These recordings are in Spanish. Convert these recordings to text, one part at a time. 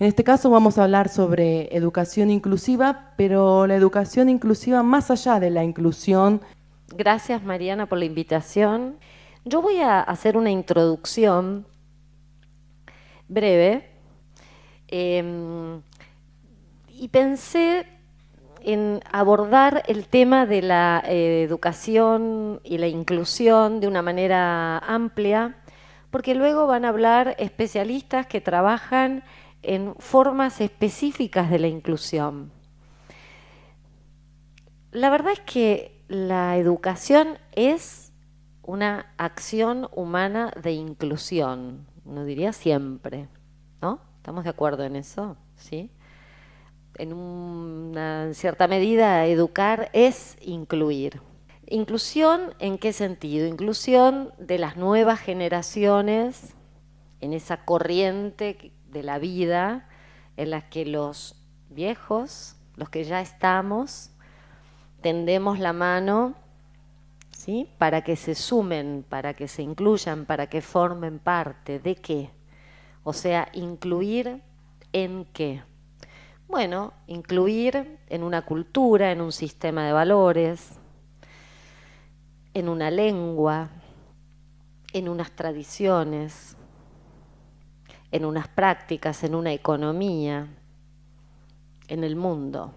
En este caso vamos a hablar sobre educación inclusiva, pero la educación inclusiva más allá de la inclusión. Gracias, Mariana, por la invitación. Yo voy a hacer una introducción breve y pensé en abordar el tema de la educación y la inclusión de una manera amplia, porque luego van a hablar especialistas que trabajan en formas específicas de la inclusión. La verdad es que la educación es una acción humana de inclusión, no diría siempre, ¿no? ¿Estamos de acuerdo en eso? ¿Sí? En cierta medida, educar es incluir. ¿Inclusión en qué sentido? Inclusión de las nuevas generaciones en esa corriente de la vida en la que los viejos, los que ya estamos, tendemos la mano, ¿sí?, para que se sumen, para que se incluyan, para que formen parte. ¿De qué? O sea, incluir en qué. Bueno, incluir en una cultura, en un sistema de valores, en una lengua, en unas tradiciones, en unas prácticas, en una economía, en el mundo.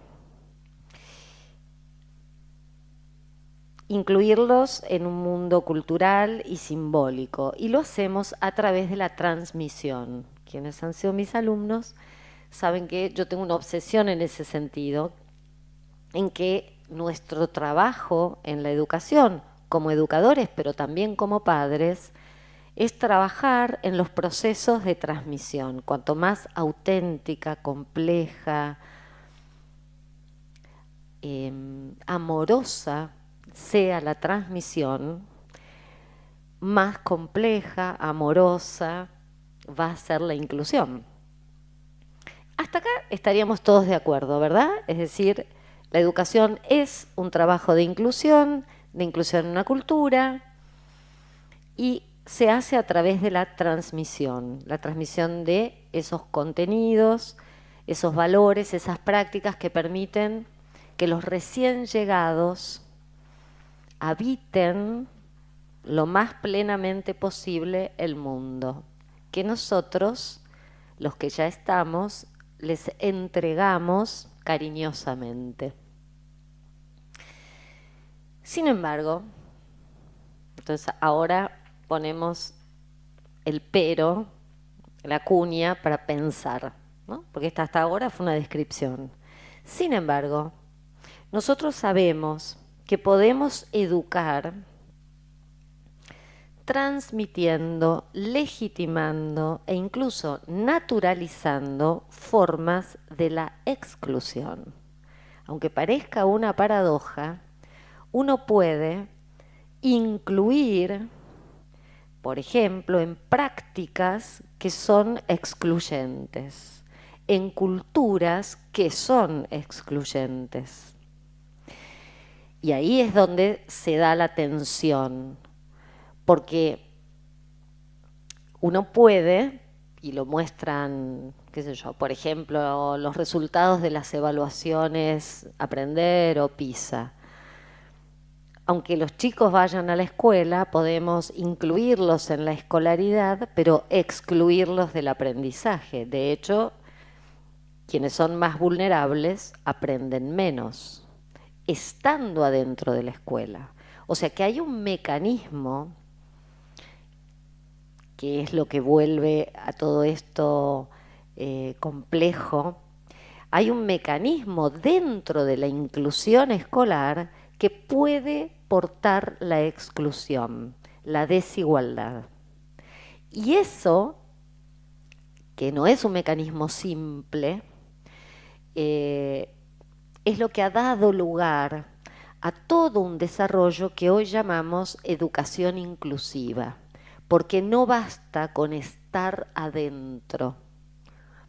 Incluirlos en un mundo cultural y simbólico. Y lo hacemos a través de la transmisión. Quienes han sido mis alumnos saben que yo tengo una obsesión en ese sentido, en que nuestro trabajo en la educación, como educadores, pero también como padres, es trabajar en los procesos de transmisión. Cuanto más auténtica, compleja, amorosa sea la transmisión, más compleja, amorosa va a ser la inclusión. Hasta acá estaríamos todos de acuerdo, ¿verdad? Es decir, la educación es un trabajo de inclusión en una cultura, y se hace a través de la transmisión de esos contenidos, esos valores, esas prácticas que permiten que los recién llegados habiten lo más plenamente posible el mundo, que nosotros, los que ya estamos, les entregamos cariñosamente. Sin embargo, entonces ahora ponemos el pero, la cuña para pensar, ¿no? Porque esta hasta ahora fue una descripción. Sin embargo, nosotros sabemos que podemos educar transmitiendo, legitimando e incluso naturalizando formas de la exclusión. Aunque parezca una paradoja, uno puede incluir, por ejemplo, en prácticas que son excluyentes, en culturas que son excluyentes. Y ahí es donde se da la tensión, porque uno puede, y lo muestran, qué sé yo, por ejemplo, los resultados de las evaluaciones Aprender o PISA. Aunque los chicos vayan a la escuela, podemos incluirlos en la escolaridad, pero excluirlos del aprendizaje. De hecho, quienes son más vulnerables aprenden menos, estando adentro de la escuela. O sea que hay un mecanismo que es lo que vuelve a todo esto complejo. Hay un mecanismo dentro de la inclusión escolar que puede portar la exclusión, la desigualdad. Y eso, que no es un mecanismo simple, es lo que ha dado lugar a todo un desarrollo que hoy llamamos educación inclusiva, porque no basta con estar adentro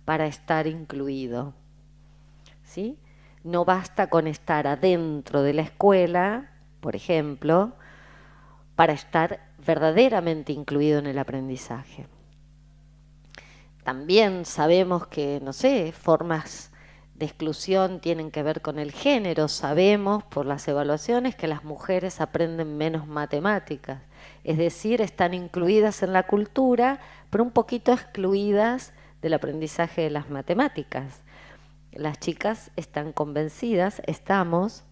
para estar incluido, ¿sí? No basta con estar adentro de la escuela, por ejemplo, para estar verdaderamente incluido en el aprendizaje. también sabemos que, no sé, formas de exclusión tienen que ver con el género. Sabemos por las evaluaciones que las mujeres aprenden menos matemáticas. Es decir, están incluidas en la cultura, pero un poquito excluidas del aprendizaje de las matemáticas. Las chicas están convencidas, estamos,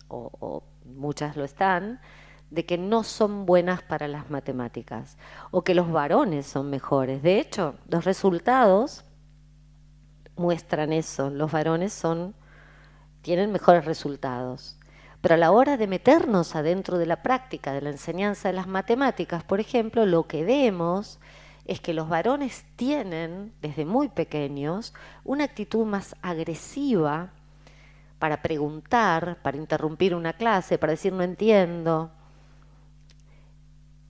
o muchas lo están, de que no son buenas para las matemáticas o que los varones son mejores. De hecho, los resultados muestran eso. Los varones tienen mejores resultados. Pero a la hora de meternos adentro de la práctica de la enseñanza de las matemáticas, por ejemplo, lo que vemos es que los varones tienen, desde muy pequeños, una actitud más agresiva para preguntar, para interrumpir una clase, para decir no entiendo,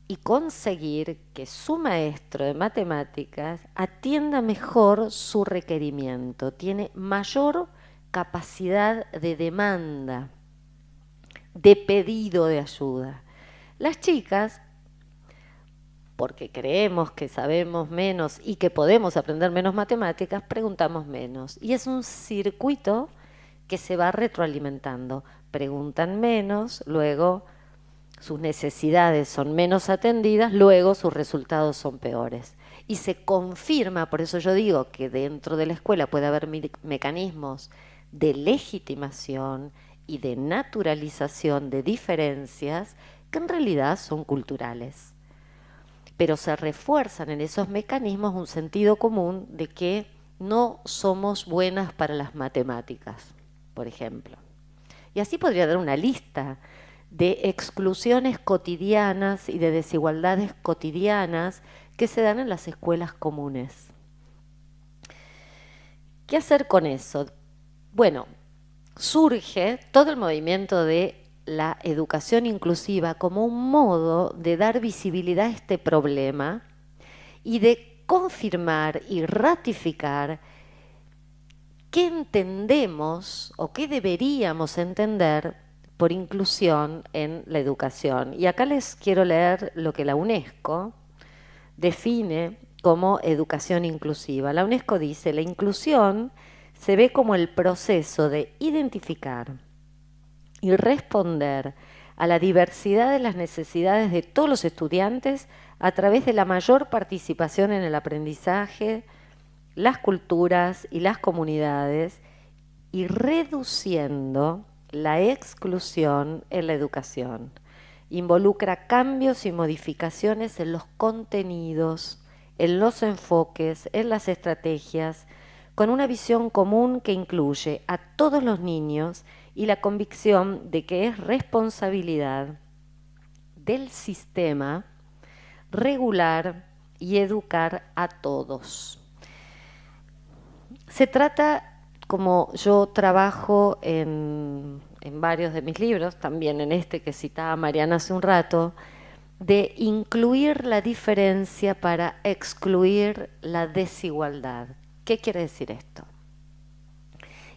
y conseguir que su maestro de matemáticas atienda mejor su requerimiento, tiene mayor capacidad de demanda, de pedido de ayuda. Las chicas, porque creemos que sabemos menos y que podemos aprender menos matemáticas, preguntamos menos. Y es un circuito que se va retroalimentando. Preguntan menos, luego sus necesidades son menos atendidas, luego sus resultados son peores. Y se confirma, por eso yo digo que dentro de la escuela puede haber mecanismos de legitimación y de naturalización de diferencias que en realidad son culturales. Pero se refuerzan en esos mecanismos un sentido común de que no somos buenas para las matemáticas, por ejemplo. Y así podría dar una lista de exclusiones cotidianas y de desigualdades cotidianas que se dan en las escuelas comunes. ¿Qué hacer con eso? Bueno, surge todo el movimiento de la educación inclusiva como un modo de dar visibilidad a este problema y de confirmar y ratificar qué entendemos o qué deberíamos entender por inclusión en la educación. Y acá les quiero leer lo que la UNESCO define como educación inclusiva. La UNESCO dice: la inclusión se ve como el proceso de identificar y responder a la diversidad de las necesidades de todos los estudiantes a través de la mayor participación en el aprendizaje, las culturas y las comunidades, y reduciendo la exclusión en la educación. Involucra cambios y modificaciones en los contenidos, en los enfoques, en las estrategias, con una visión común que incluye a todos los niños y la convicción de que es responsabilidad del sistema regular y educar a todos. Se trata, como yo trabajo en varios de mis libros, también en este que citaba Mariana hace un rato, de incluir la diferencia para excluir la desigualdad. ¿Qué quiere decir esto?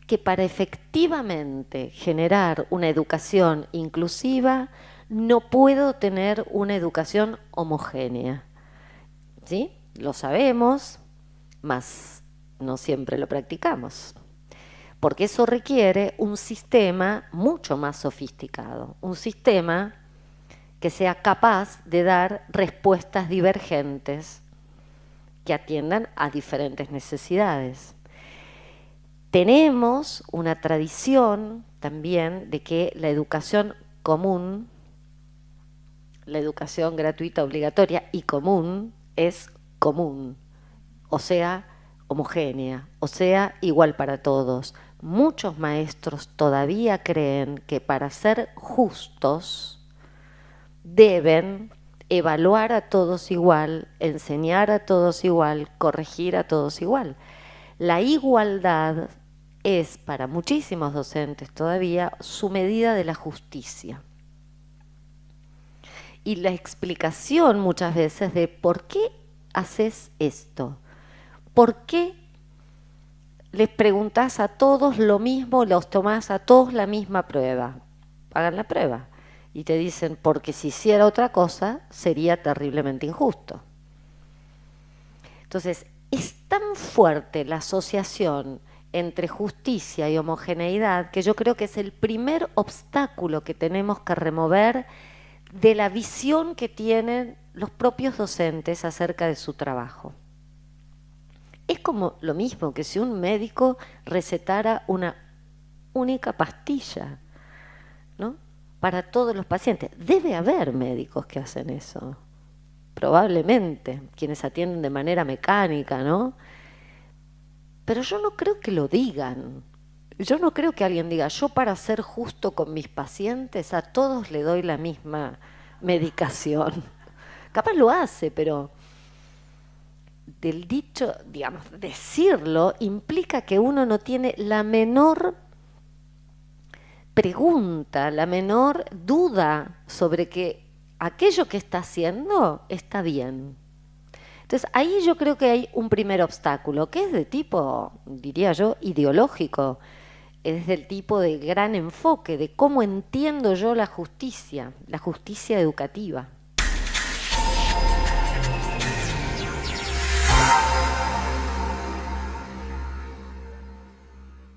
Que para efectivamente generar una educación inclusiva no puedo tener una educación homogénea. ¿Sí? Lo sabemos, mas no siempre lo practicamos. Porque eso requiere un sistema mucho más sofisticado, un sistema que sea capaz de dar respuestas divergentes que atiendan a diferentes necesidades. Tenemos una tradición también de que la educación común, la educación gratuita, obligatoria y común, es común, o sea, homogénea, o sea, igual para todos. Muchos maestros todavía creen que para ser justos deben evaluar a todos igual, enseñar a todos igual, corregir a todos igual. La igualdad es para muchísimos docentes todavía su medida de la justicia. Y la explicación muchas veces de por qué haces esto, por qué les preguntás a todos lo mismo, los tomás a todos la misma prueba, hagan la prueba. Y te dicen, porque si hiciera otra cosa, sería terriblemente injusto. Entonces, es tan fuerte la asociación entre justicia y homogeneidad que yo creo que es el primer obstáculo que tenemos que remover de la visión que tienen los propios docentes acerca de su trabajo. Es como lo mismo que si un médico recetara una única pastilla, ¿no?, para todos los pacientes. Debe haber médicos que hacen eso, probablemente, quienes atienden de manera mecánica, ¿no? Pero yo no creo que lo digan. Yo no creo que alguien diga, yo para ser justo con mis pacientes a todos le doy la misma medicación. Capaz lo hace, pero del dicho, digamos, decirlo implica que uno no tiene la menor pregunta, la menor duda sobre que aquello que está haciendo está bien. Entonces, ahí yo creo que hay un primer obstáculo, que es de tipo, diría yo, ideológico. Es del tipo de gran enfoque, de cómo entiendo yo la justicia educativa.